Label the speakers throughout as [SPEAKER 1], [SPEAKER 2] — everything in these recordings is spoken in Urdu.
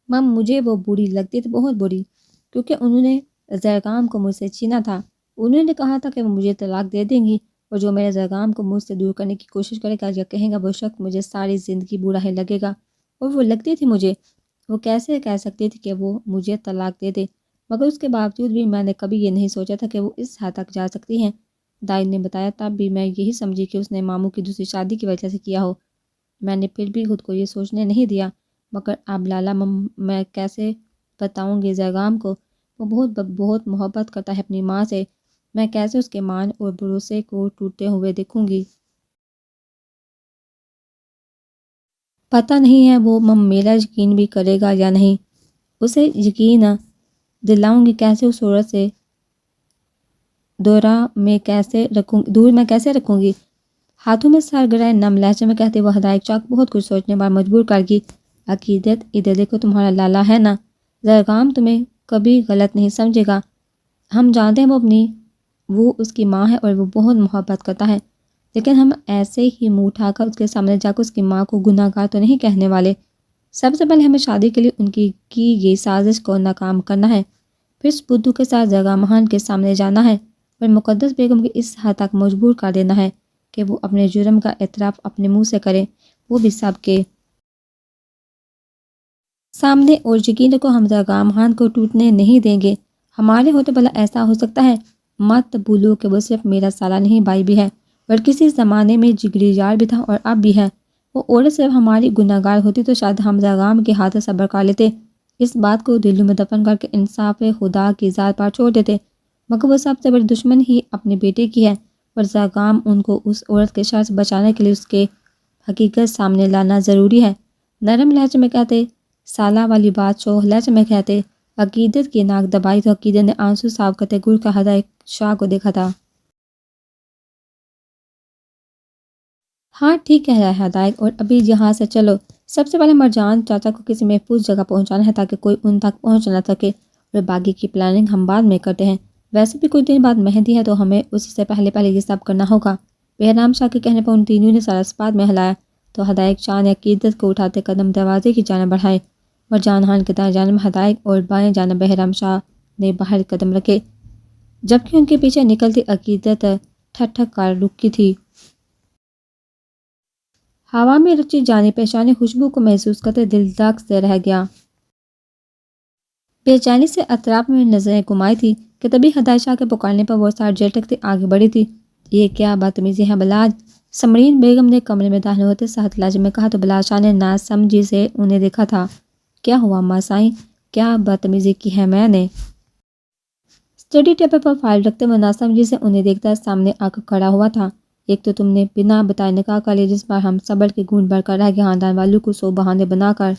[SPEAKER 1] مم مجھے وہ بری لگتی تھی، بہت بری، کیونکہ انہوں نے زرگام کو مجھ سے چھینا تھا۔ انہوں نے کہا تھا کہ وہ مجھے طلاق دے دیں گی، اور جو میرے زرگام کو مجھ سے دور کرنے کی کوشش کرے گا یا کہیں گا وہ شخص مجھے ساری زندگی برا ہی لگے گا، اور وہ لگتی تھی مجھے۔ وہ کیسے کہہ سکتی تھی کہ وہ مجھے طلاق دے دے؟ مگر اس کے باوجود بھی میں نے کبھی یہ نہیں سوچا تھا کہ وہ اس حد تک جا سکتی ہیں۔ دائی نے بتایا تب بھی میں یہی سمجھی کہ اس نے ماموں کی دوسری شادی کی وجہ سے کیا ہو۔ میں نے پھر بھی خود کو یہ سوچنے نہیں دیا۔ مگر اب لالا میں کیسے بتاؤں گی زرگام کو؟ وہ بہت محبت کرتا ہے اپنی ماں سے، میں کیسے اس کے مان اور بھروسے کو ٹوٹتے ہوئے دیکھوں گی؟ پتہ نہیں ہے وہ میرا یقین بھی کرے گا یا نہیں۔ اسے یقین دلاؤں گی کیسے اس عورت سے؟ دور میں کیسے رکھوں گی؟ ہاتھوں میں سر گرائے نم لہجے میں کہتے وہ ہدایت چاک بہت کچھ سوچنے پر مجبور کر گئی۔ عقیدت ادھر دیکھو، تمہارا لالا ہے نا، زرگام تمہیں کبھی غلط نہیں سمجھے گا۔ ہم جانتے ہیں وہ اس کی ماں ہے اور وہ بہت محبت کرتا ہے، لیکن ہم ایسے ہی منہ اٹھا کر اس کے سامنے جا کر اس کی ماں کو گناہ گار تو نہیں کہنے والے۔ سب سے پہلے ہمیں شادی کے لیے ان کی گئی سازش کو ناکام کرنا ہے، پھر اس بدھو کے ساتھ زرگام خان کے سامنے جانا ہے اور مقدس بیگم کو اس حد تک مجبور کر دینا ہے کہ وہ اپنے جرم کا اعتراف اپنے منہ سے کرے، وہ بھی سب کے سامنے۔ اور یقین کو ہم زرگام خان کو ٹوٹنے نہیں دیں گے۔ ہمارے ہوتے بھلا ایسا ہو سکتا ہے؟ مت بھولو کہ وہ صرف میرا سالہ نہیں بھائی بھی ہے، اور کسی زمانے میں جگری یار بھی تھا اور اب بھی ہے۔ وہ عورت صرف ہماری گناہ گار ہوتی تو شاید ہم زرگام کے ہاتھ صبر کر لیتے، اس بات کو دلوں میں دفن کر کے انصاف خدا کی ذات پر چھوڑ دیتے۔ مگر وہ سب سے بڑی دشمن ہی اپنے بیٹے کی ہے، اور زرگام ان کو اس عورت کے شر سے بچانے کے لیے اس کے حقیقت سامنے لانا ضروری ہے۔ نرم لہجے میں کہتے سالہ والی بات شوخ لہجے میں کہتے۔ عقیدت کی ناک دبائی تو عقیدت نے آنسو صاف کرتے گر کا ہدایت شاہ کو دیکھا تھا۔ ہاں ٹھیک کہہ رہا ہے ہدایت، اور ابھی یہاں سے چلو۔ سب سے پہلے مرجان چاچا کو کسی محفوظ جگہ پہنچانا ہے تاکہ کوئی ان تک پہنچ نہ سکے، اور باقی کی پلاننگ ہم بعد میں کرتے ہیں۔ ویسے بھی کچھ دن بعد مہندی ہے تو ہمیں اس سے پہلے یہ سب کرنا ہوگا۔ بہرام شاہ کے کہنے پر ان تینوں نے سارا اسپات میں ہلایا تو ہدایت شاہ نے عقیدت کو اٹھاتے قدم دروازے کی جانب بڑھائے۔ مرجان خان کے دائیں جانب ہدایت اور بائیں جانب بہرام شاہ نے باہر قدم رکھے، جبکہ ان کے پیچھے نکلتی عقیدت ٹھک ٹھک کر رکی تھی۔ ہوا میں رچی جانی پہچانی خوشبو کو محسوس کرتے دل دھک سے رہ گیا۔ بے چینی سے اطراف میں نظریں گھمائی تھی کہ تبھی ہدایت شاہ کے پکارنے پر وہ سر جھٹکتے آگے بڑھی تھی۔ یہ کیا بدتمیزی ہے بلاج؟ سمرین بیگم نے کمرے میں داخل ہوتے سخت لہجے میں کہا تو بلاج شاہ نے ناسمجھی سے انہیں دیکھا تھا۔ کیا ہوا ماں سائیں، کیا بدتمیزی کی ہے میں نے؟ اسٹڈی ٹیبل پر فائل رکھتے ہوئے ناسمجھی سے انہیں دیکھتا سامنے آ کر کھڑا ہوا تھا۔ ایک تو تم نے بنا بتائے نکاح کر لیا جس پر ہم صبر کی گھونٹ بھر کر رہ گئے، خاندان والوں کو سو بہانے بنا کر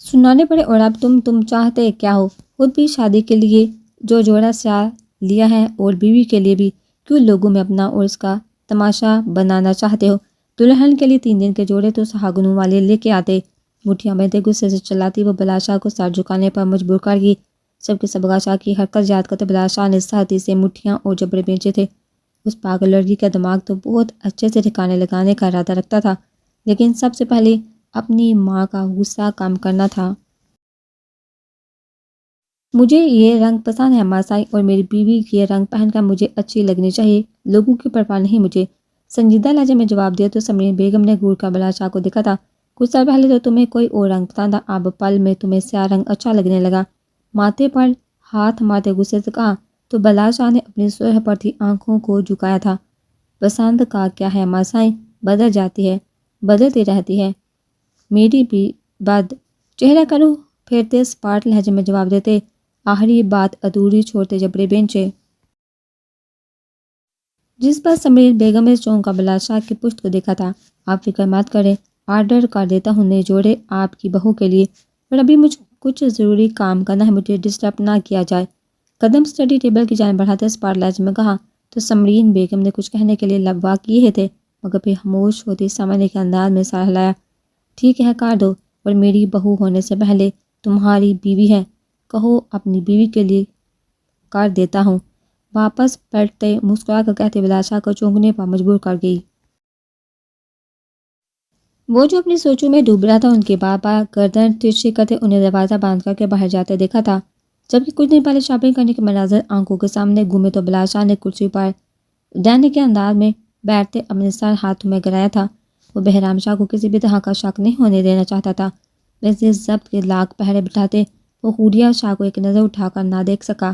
[SPEAKER 1] سنانے پڑے، اور اب تم چاہتے کیا ہو؟ خود بھی شادی کے لیے جو جوڑا سیاہ لیا ہے اور بیوی کے لیے بھی، کیوں لوگوں میں اپنا اور اس کا تماشا بنانا چاہتے ہو؟ دلہن کے لیے 3 دن کے جوڑے تو سہاگنوں والے لے کے آتے۔ مٹھیاں باندھے غصے سے چلاتی وہ بلاشاہ کو سر جھکانے پر مجبور کر گئی۔ سب کے سب شاہ کی حرکت یاد کرتے بلاشاہ نے سختی سے مٹھیاں اور جبڑے بیچے تھے۔ اس پاگل لڑکی کا دماغ تو بہت اچھے سے ٹھکانے لگانے کا ارادہ رکھتا تھا، لیکن سب سے پہلے اپنی ماں کا غصہ کم کرنا تھا۔ مجھے یہ رنگ پسند ہے ماں سائیں، اور میری بیوی یہ رنگ پہن کر مجھے اچھی لگنی چاہیے، لوگوں کی پرواہ نہیں مجھے۔ سنجیدہ لہجے میں جواب دیا تو سمرین بیگم نے گور کا بلاشاہ کو دیکھا تھا۔ کچھ سال پہلے تو تمہیں کوئی اور رنگ پسند تھا، اب پل میں تمہیں سیاہ رنگ اچھا لگنے لگا۔ ماتھے پر ہاتھ مارتے غصے سے کہا تو بلاشاہ نے اپنی سرخ پڑتی آنکھوں کو جھکایا تھا۔ پسند کا کیا ہے ماں سائیں، بدل جاتی ہے، بدلتی رہتی ہے، میری بھی چہرہ کرو پھیرتے سپاٹ لہجے میں جواب دیتے آخری بات ادھوری چھوڑتے جبڑے بینچے، جس پر سمرین بیگم نے چونکا بلاشاہ کی پشت کو دیکھا تھا۔ آپ فکر مت کریں، آرڈر کر دیتا ہوں نئے جوڑے آپ کی بہو کے لیے، اور ابھی مجھ کچھ ضروری کام کرنا ہے، مجھے ڈسٹرب نہ کیا جائے۔ قدم اسٹڈی ٹیبل کی جانب بڑھاتے سپاٹ لہجے میں کہا تو سمرین بیگم نے کچھ کہنے کے لیے لب وا کیے تھے، مگر پھر خاموش ہوتی سمجھنے کے انداز میں سر ہلایا۔ ٹھیک ہے کر دو، اور میری بہو ہونے سے پہلے تمہاری بیوی ہے، کہو اپنی بیوی کے لیے کر دیتا ہوں۔ واپس پلٹتے مسکرا کر کہتے بلاشاہ کو چونکنے پر مجبور کر گئی۔ وہ جو اپنی سوچوں میں ڈوب رہا تھا، ان کے بار بار گردن ترچھی کرتے انہیں دروازہ باندھ کر کے باہر جاتے دیکھا تھا۔ جبکہ کچھ دن پہلے شاپنگ کرنے کے مناظر آنکھوں کے سامنے گھومے تو بلال شاہ نے کرسی پر ڈرنے کے انداز میں بیٹھتے اپنے سر ہاتھوں میں گرایا تھا۔ وہ بہرام شاہ کو کسی بھی طرح کا شک نہیں ہونے دینا چاہتا تھا۔ ویسے ضبط کے لاکھ پہرے بٹھاتے وہ حوریہ شاہ کو ایک نظر اٹھا کر نہ دیکھ سکا۔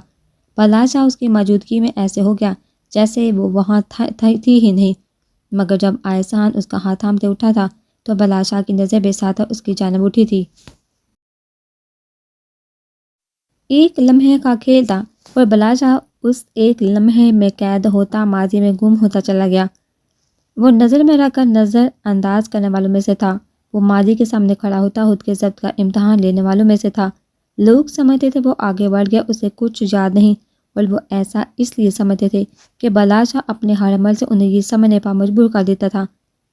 [SPEAKER 1] بلال شاہ اس کی موجودگی میں ایسے ہو گیا جیسے وہ وہاں تھی ہی نہیں، مگر جب احسان اس کا ہاتھ تھامتے اٹھا تھا تو بلال شاہ کی نظر بے ساتھ اس کی جانب اٹھی تھی۔ ایک لمحے کا کھیل تھا اور بلال شاہ اس ایک لمحے میں قید ہوتا ماضی میں گم ہوتا چلا گیا۔ وہ نظر میں رکھ کر نظر انداز کرنے والوں میں سے تھا۔ وہ ماضی کے سامنے کھڑا ہوتا خود کے ضبط کا امتحان لینے والوں میں سے تھا۔ لوگ سمجھتے تھے وہ آگے بڑھ گیا، اسے کچھ یاد نہیں، اور وہ ایسا اس لیے سمجھتے تھے کہ بلال شاہ اپنے ہر عمل سے انہیں یہ سمجھنے پر مجبور کر دیتا تھا۔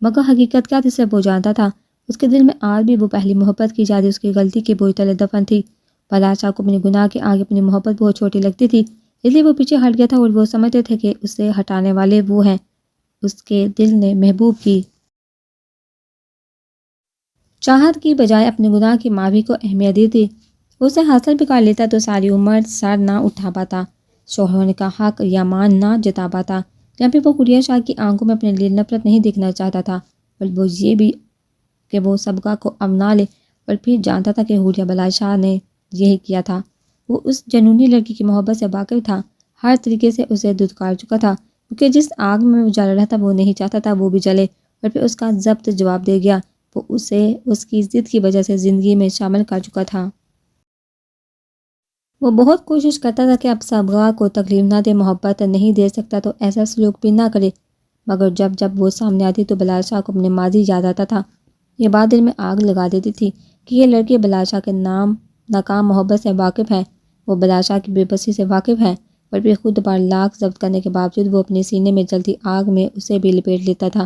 [SPEAKER 1] مگر حقیقت کیا تھی اسے وہ جانتا تھا۔ اس کے دل میں آج بھی وہ پہلی محبت کی یاد اس کی غلطی کے بوجھ تلے دفن تھی۔ بلال شاہ کو اپنے گناہ کے آگے اپنی محبت بہت چھوٹی لگتی تھی، اس لیے وہ پیچھے ہٹ گیا تھا، اور وہ سمجھتے تھے کہ اسے ہٹانے والے وہ ہیں۔ اس کے دل نے محبوب کی چاہت کی بجائے اپنے گناہ کی معافی کو اہمیت دی تھی۔ اسے حاصل بھی کر لیتا تو ساری عمر سر نہ اٹھا پاتا، شوہر کا حق یا مان نہ جتا پاتا۔ جب بھی وہ حوریہ شاہ کی آنکھوں میں اپنے لیے نفرت نہیں دیکھنا چاہتا تھا، اور وہ یہ بھی کہ وہ سبقہ کو اپنا لے، اور پھر جانتا تھا کہ حوریہ بلال شاہ نے یہی کیا تھا۔ وہ اس جنونی لڑکی کی محبت سے واقف تھا، ہر طریقے سے اسے دھتکار چکا تھا، کیونکہ جس آگ میں وہ جل رہا تھا وہ نہیں چاہتا تھا وہ بھی جلے، اور پھر اس کا ضبط جواب دے گیا۔ وہ اسے اس کی ضد کی وجہ سے زندگی میں شامل کر چکا تھا۔ وہ بہت کوشش کرتا تھا کہ اب سبغہ کو تکلیف نہ دے، محبت نہیں دے سکتا تو ایسا سلوک بھی نہ کرے، مگر جب جب وہ سامنے آتی تو بلال شاہ کو اپنے ماضی یاد آتا تھا۔ یہ بات دل میں آگ لگا دیتی تھی کہ یہ لڑکی بلال شاہ کے ناکام محبت سے واقف ہے، وہ بلال شاہ کی بے بسی سے واقف ہے، اور پھر خود پر لاکھ ضبط کرنے کے باوجود وہ اپنے سینے میں جلتی آگ میں اسے بھی لپیٹ لیتا تھا۔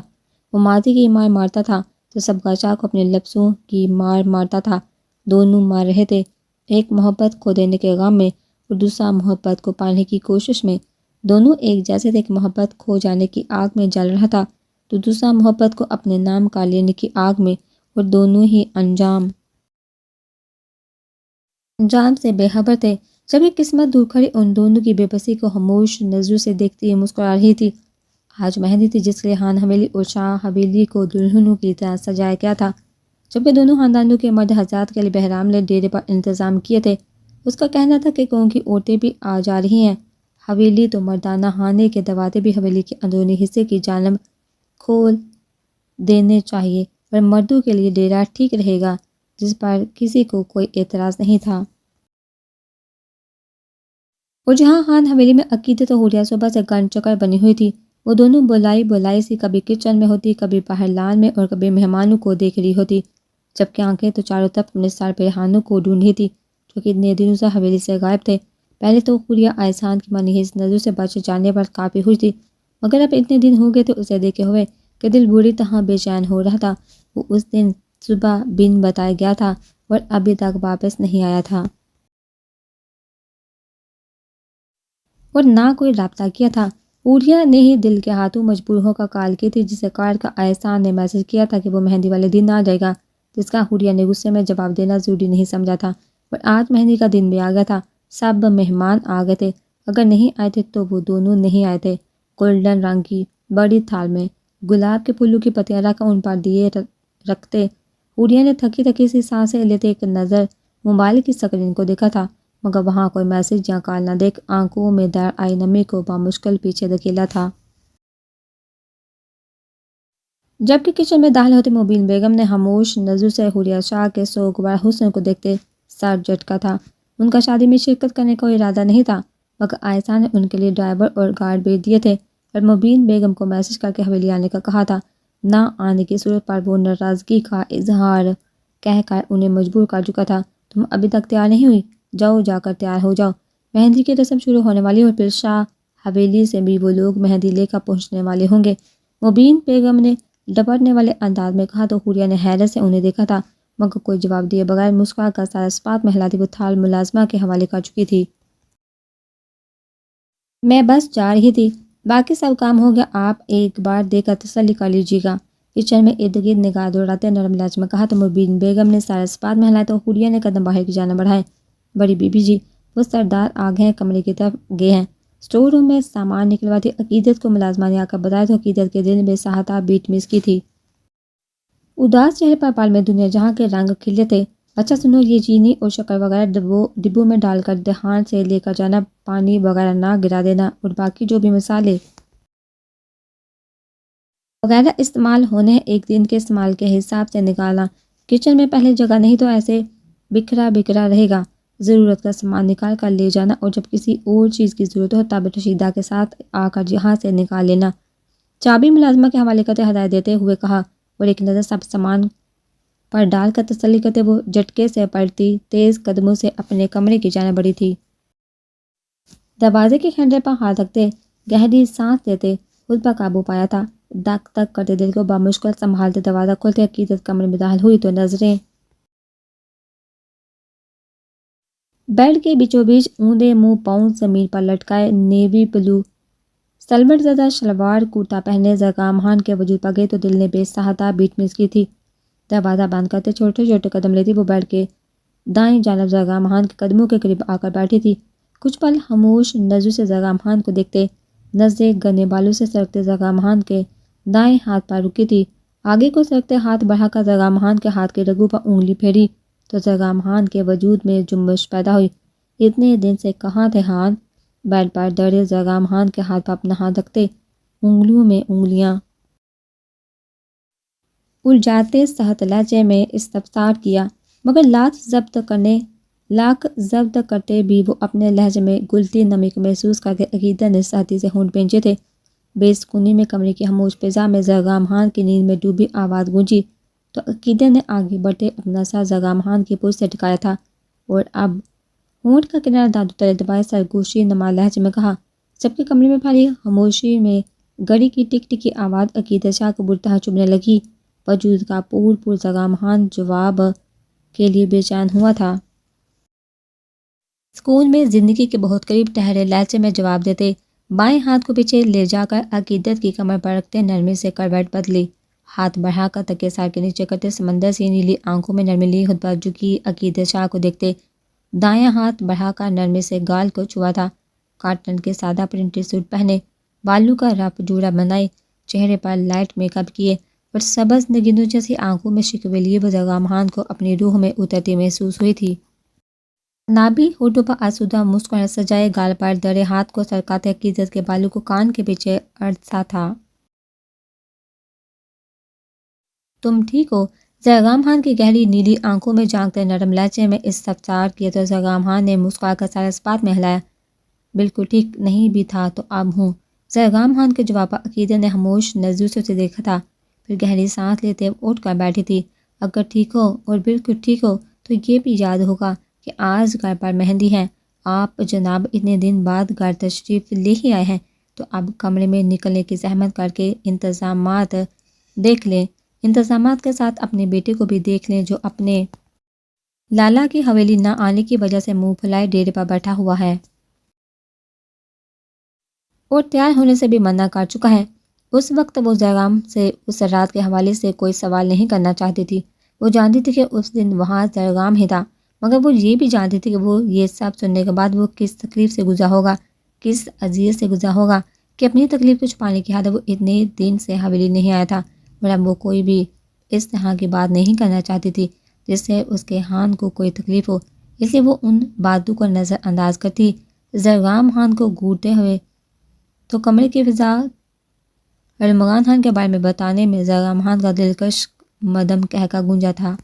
[SPEAKER 1] وہ ماضی کی مار مارتا تھا تو سبغہ شاہ کو اپنے لفظوں کی مار مارتا تھا۔ دونوں مار رہے تھے، ایک محبت کھو دینے کے غم میں اور دوسرا محبت کو پانے کی کوشش میں۔ دونوں ایک جیسے تھے، ایک محبت کھو جانے کی آگ میں جل رہا تھا تو دوسرا محبت کو اپنے نام کا لینے کی آگ میں، اور دونوں ہی انجام سے بے خبر تھے۔ جب یہ قسمت دور کھڑی ان دونوں کی بے بسی کو خاموش نظروں سے دیکھتی مسکرا رہی تھی۔ آج مہندی تھی جس کے لیے خان حویلی اور شاہ حویلی کو دلہنوں کی طرح سجایا گیا تھا، جبکہ دونوں خاندانوں کے مرد حضرات کے لیے بہرام نے ڈیرے پر انتظام کیے تھے۔ اس کا کہنا تھا کہ گاؤں کی عورتیں بھی آ جا رہی ہیں، حویلی تو مردانہ خانے کے دروازے بھی حویلی کے اندرونی حصے کی جانب کھول دینے چاہیے، اور مردوں کے لیے ڈیرا ٹھیک رہے گا، جس پر کسی کو کوئی اعتراض نہیں تھا۔ اور جہاں خان حویلی میں عقیدت و حوریہ صبح سے گن چکر بنی ہوئی تھی، وہ دونوں بلائی سی کبھی کچن میں ہوتی، کبھی باہر لان میں، اور کبھی مہمانوں کو دیکھ رہی ہوتی، جبکہ آنکھیں تو چاروں طرف اپنے سر پیرہانوں کو ڈھونڈ رہی تھی جو کہ اتنے دنوں سے حویلی سے غائب تھے۔ پہلے تو حوریہ احسان کی منحوس نظروں سے بچ جانے پر کافی خوش تھی، مگر اب اتنے دن ہو گئے تھے اسے دیکھے ہوئے کہ دل بری طرح بے چین ہو رہا تھا۔ وہ اس دن صبح بن بتایا گیا تھا اور ابھی تک واپس نہیں آیا تھا، اور نہ کوئی رابطہ کیا تھا۔ حوریہ نے ہی دل کے ہاتھوں مجبور ہو کر کال کی تھی، جسے کار کا احسان نے میسج کیا تھا کہ وہ مہندی والے دن آ جائے گا، جس کا حوریہ نے غصے میں جواب دینا ضروری نہیں سمجھا تھا۔ اور آج مہندی کا دن بھی آ گیا تھا، سب مہمان آ گئے تھے، اگر نہیں آئے تھے تو وہ دونوں نہیں آئے تھے۔ گولڈن رنگ کی بڑی تھال میں گلاب کے پھولوں کی پتیاں رکھ ان پر دیے رکھتے حوریہ نے تھکی تھکی سی سانسیں لیتے ایک نظر موبائل کی اسکرین کو دیکھا تھا، مگر وہاں کوئی میسج یا کال نہ دیکھ آنکھوں میں در آئی نمی کو بامشکل پیچھے دھکیلا تھا۔ جبکہ کچن میں داخل ہوتے مبین بیگم نے خاموش نظروں سے حوریہ شاہ کے سوگوار حسن کو دیکھتے سر جھٹکا تھا۔ ان کا شادی میں شرکت کرنے کا ارادہ نہیں تھا، مگر احسان نے ان کے لیے ڈرائیور اور گارڈ بھیج دیے تھے، اور مبین بیگم کو میسج کر کے حویلی آنے کا کہا تھا۔ نہ آنے کی صورت پر وہ ناراضگی کا اظہار کہہ کر انہیں مجبور کر چکا تھا۔ تم ابھی تک تیار نہیں ہوئی؟ جاؤ، جا کر تیار ہو جاؤ، مہندی کی رسم شروع ہونے والی، اور پھر شاہ حویلی سے بھی وہ لوگ مہندی لے کر پہنچنے والے ہوں گے، مبین بیگم نے ڈپٹنے والے انداز میں کہا تو حوریہ نے حیرت سے انہیں دیکھا تھا، مگر کوئی جواب دیے بغیر مسکرا کر سارا اسپات میں ہلاتی وہ تھال ملازمہ کے حوالے کر چکی تھی۔ میں بس جا رہی تھی، باقی سب کام ہو گیا، آپ ایک بار دے کر تسلی کر لیجیے گا۔ کچن میں ارد گرد نگاہ دوڑاتے نرم لہجے میں کہا تو مبین بیگم نے سارا اسپات میں ہلایا تو حوریہ نے قدم باہر کی جانب بڑھائے۔ بڑی بی بی جی، وہ سردار آگے ہیں، کمرے کی طرف گئے ہیں، اسٹور روم میں سامان نکلواتی عقیدت کو ملازمہ نے آ کر بتایا تو عقیدت کے دل میں سہتا بیٹ مس کی تھی۔ اداس چہرے پر پال میں دنیا جہاں کے رنگ کھلے تھے۔ اچھا سنو، یہ چینی اور شکر وغیرہ ڈبوں میں ڈال کر دہان سے لے کر جانا، پانی وغیرہ نہ گرا دینا، اور باقی جو بھی مسالے وغیرہ استعمال ہونے ہیں ایک دن کے استعمال کے حساب سے نکالنا۔ کچن میں پہلے جگہ نہیں تو ایسے بکھرا بکھرا رہے گا، ضرورت کا سامان نکال کر لے جانا، اور جب کسی اور چیز کی ضرورت ہو تب رشیدہ کے ساتھ آ کر یہاں سے نکال لینا۔ چابی ملازمہ کے حوالے کرتے ہدایت دیتے ہوئے کہا، اور ایک نظر سب سامان پر ڈال کر تسلی کرتے وہ جھٹکے سے پلٹی تیز قدموں سے اپنے کمرے کی جانب بڑھی تھی۔ دروازے کے ہینڈل پر ہاتھ رکھتے گہری سانس لیتے خود پر قابو پایا تھا، دک دک کرتے دل کو بامشکل سنبھالتے دروازہ کھولتے عقیدت کمرے میں داخل ہوئی تو نظریں بیڈ کے بیچوں بیچ اوندے منہ پاؤں زمین پر لٹکائے نیوی بلو سلوٹ زدہ شلوار کرتا پہنے زرگامہان کے وجود پر گئی تو دل نے بے سہتا بیٹ مس کی تھی۔ دروازہ بند کرتے چھوٹے چھوٹے قدم لیتی وہ بیڈ کے دائیں جانب زرگامہان کے قدموں کے قریب آ کر بیٹھی تھی۔ کچھ پل خاموش نظروں سے زرگامہان کو دیکھتے، نظریں گنے بالوں سے سرکتے زرگامہان کے دائیں ہاتھ پر رکی تھی۔ آگے کو سرکتے ہاتھ بڑھا کر زرگامہان کے ہاتھ کے رگوں پر انگلی پھیری تو زرگامہان کے وجود میں جنبش پیدا ہوئی۔ اتنے دن سے کہاں تھے ہاتھ؟ بیڈ پر ڈرے زرگامہان کے ہاتھ پر اپنا ہاتھ رکھتے انگلیوں میں انگلیاں الجھاتے سخت لہجے میں استفسار کیا، مگر لاکھ ضبط کرتے بھی وہ اپنے لہجے میں گلتی نمی کو محسوس کر کے عقیدت نے سختی سے ہونٹ بھینچے تھے۔ بے سکونی میں کمرے کی خاموش فضا میں زرگامہان کی نیند میں ڈوبی آواز گونجی تو عقیدت نے آگے بڑھتے اپنا سر زرگامہان کی پشت سے ٹکایا تھا، اور اب ہونٹ کا کنارہ دانتوں تلے دبائے سرگوشی نما لہجے میں کہا۔ سب کے کمرے میں پھیلی خاموشی میں گھڑی کی ٹک ٹک کی آواز عقیدت شاہ کو بری طرح چبھنے لگی۔ وجود کا پور زرگامہان جواب کے لیے بے چین ہوا تھا۔ سکون میں زندگی کے بہت قریب ٹھہرے لہجے میں جواب دیتے، بائیں ہاتھ کو پیچھے لے جا کر عقیدت کی کمر پر رکھتے نرمی سے کروٹ بدلی، ہاتھ بڑھا کر تکیے سر کے نیچے کرتے سمندر سی نیلی آنکھوں میں نرمی لی خود پر جھکی عقیدت شاہ کو دیکھتے، دایاں ہاتھ بڑھا کر نرمی سے گال کو چھوا تھا۔ کاٹن کے سادہ پرنٹڈ سوٹ پہنے، بالوں کا رف جوڑا بنائے، چہرے پر لائٹ میک اپ کیے اور سبز نگینوں جیسی آنکھوں میں شکوے لیے وہ زرگامہان کو اپنی روح میں اترتی محسوس ہوئی تھی۔ نابی ہونٹوں پر آسودہ مسکراہٹ سجائے گال پر ڈرے ہاتھ کو سرکاتے عقیدت کے بالوں کو کان کے پیچھے اڑسا تھا۔ تم ٹھیک ہو؟ زرگامہان کی گہری نیلی آنکھوں میں جھانکتے نرم لہجے میں استفسار کیا تو زرگامہان نے مسکرا کر سر اسپات میں ہلایا۔ بالکل ٹھیک نہیں بھی تھا تو اب ہوں۔ زرگامہان کے جواب پر عقیدت نے خاموش نظروں سے اسے دیکھا تھا، پھر گہری سانس لیتے اٹھ کر بیٹھی تھی۔ اگر ٹھیک ہو اور بالکل ٹھیک ہو تو یہ بھی یاد ہوگا کہ آج گھر پر مہندی ہے، آپ جناب اتنے دن بعد گھر تشریف لے ہی آئے ہیں تو اب کمرے میں نکلنے کی زحمت کر کے انتظامات دیکھ لیں، انتظامات کے ساتھ اپنے بیٹے کو بھی دیکھ لیں جو اپنے لالا کی حویلی نہ آنے کی وجہ سے منہ پھلائے ڈیرے پر بیٹھا ہوا ہے اور تیار ہونے سے بھی منع کر چکا ہے۔ اس وقت وہ زرگام سے اس رات کے حوالے سے کوئی سوال نہیں کرنا چاہتی تھی۔ وہ جانتی تھی کہ اس دن وہاں زرگام ہی تھا، مگر وہ یہ بھی جانتی تھی کہ وہ یہ سب سننے کے بعد وہ کس تکلیف سے گزرا ہوگا، کس اذیت سے گزرا ہوگا کہ اپنی تکلیف کو چھپانے کی حالت وہ اتنے دن سے حویلی نہیں آیا تھا، اور اب وہ کوئی بھی اس طرح کی بات نہیں کرنا چاہتی تھی جس سے اس کے خان کو کوئی تکلیف ہو، اس لیے وہ ان باتوں کو نظر انداز کرتی۔ زرگامہان کو گھورتے ہوئے تو کمرے کی فضا ارمغان خان کے بارے میں بتانے میں زرگامہان کا دلکش مدم کہہ کر گونجا تھا۔